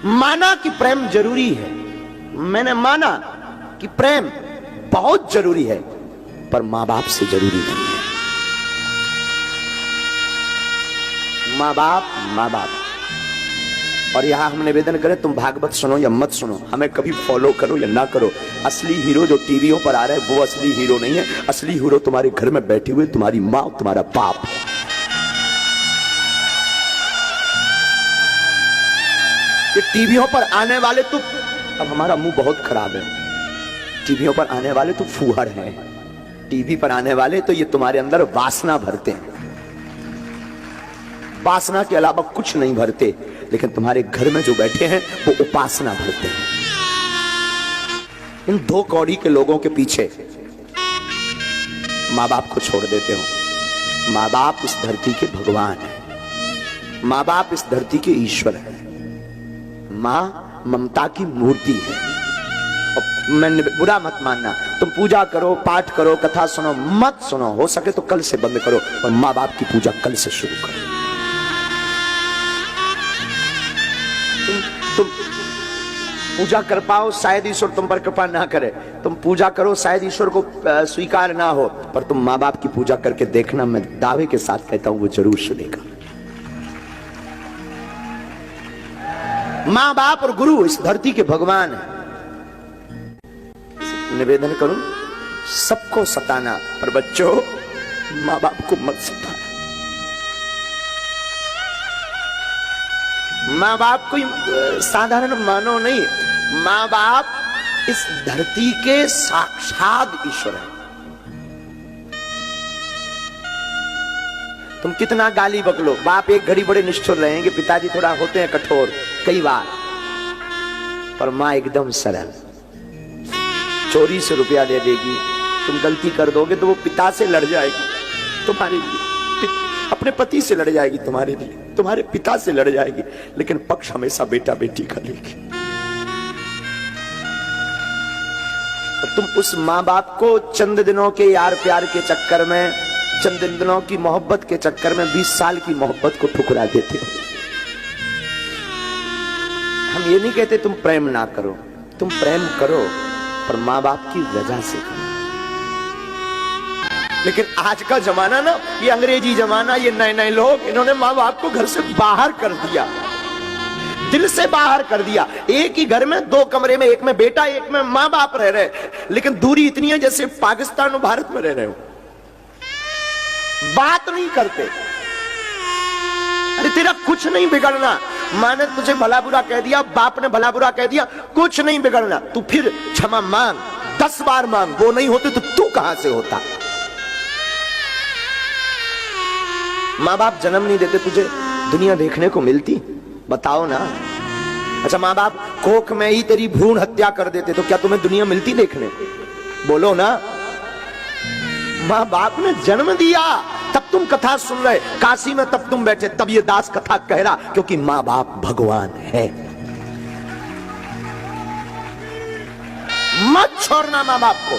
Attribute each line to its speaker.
Speaker 1: माना कि प्रेम जरूरी है, मैंने माना कि प्रेम बहुत जरूरी है, पर मां बाप से जरूरी नहीं है। मां बाप। और यहां हम निवेदन करें, तुम भागवत सुनो या मत सुनो, हमें कभी फॉलो करो या ना करो, असली हीरो जो टीवियों पर आ रहा है वो असली हीरो नहीं है। असली हीरो तुम्हारे घर में बैठे हुए तुम्हारी मां, तुम्हारा बाप है। ये टीवियों पर आने वाले तो, अब हमारा मुंह बहुत खराब है, टीवियों पर आने वाले तो फूहड़ हैं, टीवी पर आने वाले तो ये तुम्हारे अंदर वासना भरते हैं, वासना के अलावा कुछ नहीं भरते। लेकिन तुम्हारे घर में जो बैठे हैं वो उपासना भरते हैं। इन दो कौड़ी के लोगों के पीछे मां बाप को छोड़ देते हो। मां बाप इस धरती के भगवान है, मां बाप इस धरती के ईश्वर है, मां ममता की मूर्ति है। मैं बुरा मत मानना, तुम पूजा करो, पाठ करो, कथा सुनो, मत सुनो, हो सके तो कल से बंद करो, और मां बाप की पूजा कल से शुरू करो। तुम पूजा कर पाओ, शायद ईश्वर तुम पर कृपा ना करे, तुम पूजा करो, शायद ईश्वर को स्वीकार ना हो, पर तुम मां बाप की पूजा करके देखना, मैं दावे के साथ कहता हूं वो जरूर सुनेगा। मां बाप और गुरु इस धरती के भगवान है। निवेदन करूं, सबको सताना, पर बच्चों मां बाप को मत सताना। मां बाप कोई साधारण मानो नहीं, मां बाप इस धरती के साक्षात ईश्वर है। तुम कितना गाली बकलो, बाप एक घड़ी बड़े निष्ठुर रहेंगे, पिताजी थोड़ा होते हैं कठोर कई बार, पर मां एकदम सरल। चोरी से रुपया दे देगी, तुम गलती कर दोगे तो वो पिता से लड़ जाएगी तुम्हारे लिए, अपने पति से लड़ जाएगी तुम्हारे लिए, तुम्हारे पिता से लड़ जाएगी, लेकिन पक्ष हमेशा बेटा बेटी का लेगी। और तुम उस मां बाप को चंद दिनों के यार प्यार के चक्कर में, चंद दिनों की मोहब्बत के चक्कर में 20 साल की मोहब्बत को ठुकरा देते हो। हम ये नहीं कहते तुम प्रेम ना करो, तुम प्रेम करो, पर मां बाप की वजह से करो। लेकिन आज का जमाना ना, ये अंग्रेजी जमाना, ये नए नए लोग, इन्होंने मां बाप को घर से बाहर कर दिया, दिल से बाहर कर दिया। एक ही घर में 2 कमरे में, एक में बेटा एक में मां बाप रह रहे, लेकिन दूरी इतनी है जैसे पाकिस्तान और भारत में रह रहे हो, बात नहीं करते। अरे तेरा कुछ नहीं बिगड़ना, मां ने तुझे भला बुरा कह दिया, बाप ने भला बुरा कह दिया, कुछ नहीं बिगड़ना, तू फिर क्षमा मांग, 10 बार मांग, वो नहीं होते तो तू कहां से होता। मां बाप जन्म नहीं देते, तुझे दुनिया देखने को मिलती? बताओ ना। अच्छा, मां बाप कोख में ही तेरी भ्रूण हत्या कर देते तो क्या तुम्हें दुनिया मिलती देखने? बोलो ना। मां बाप ने जन्म दिया, तब तुम कथा सुन रहे, काशी में तब तुम बैठे, तब ये दास कथा कह रहा, क्योंकि मां बाप भगवान है। मत छोड़ना मां बाप को।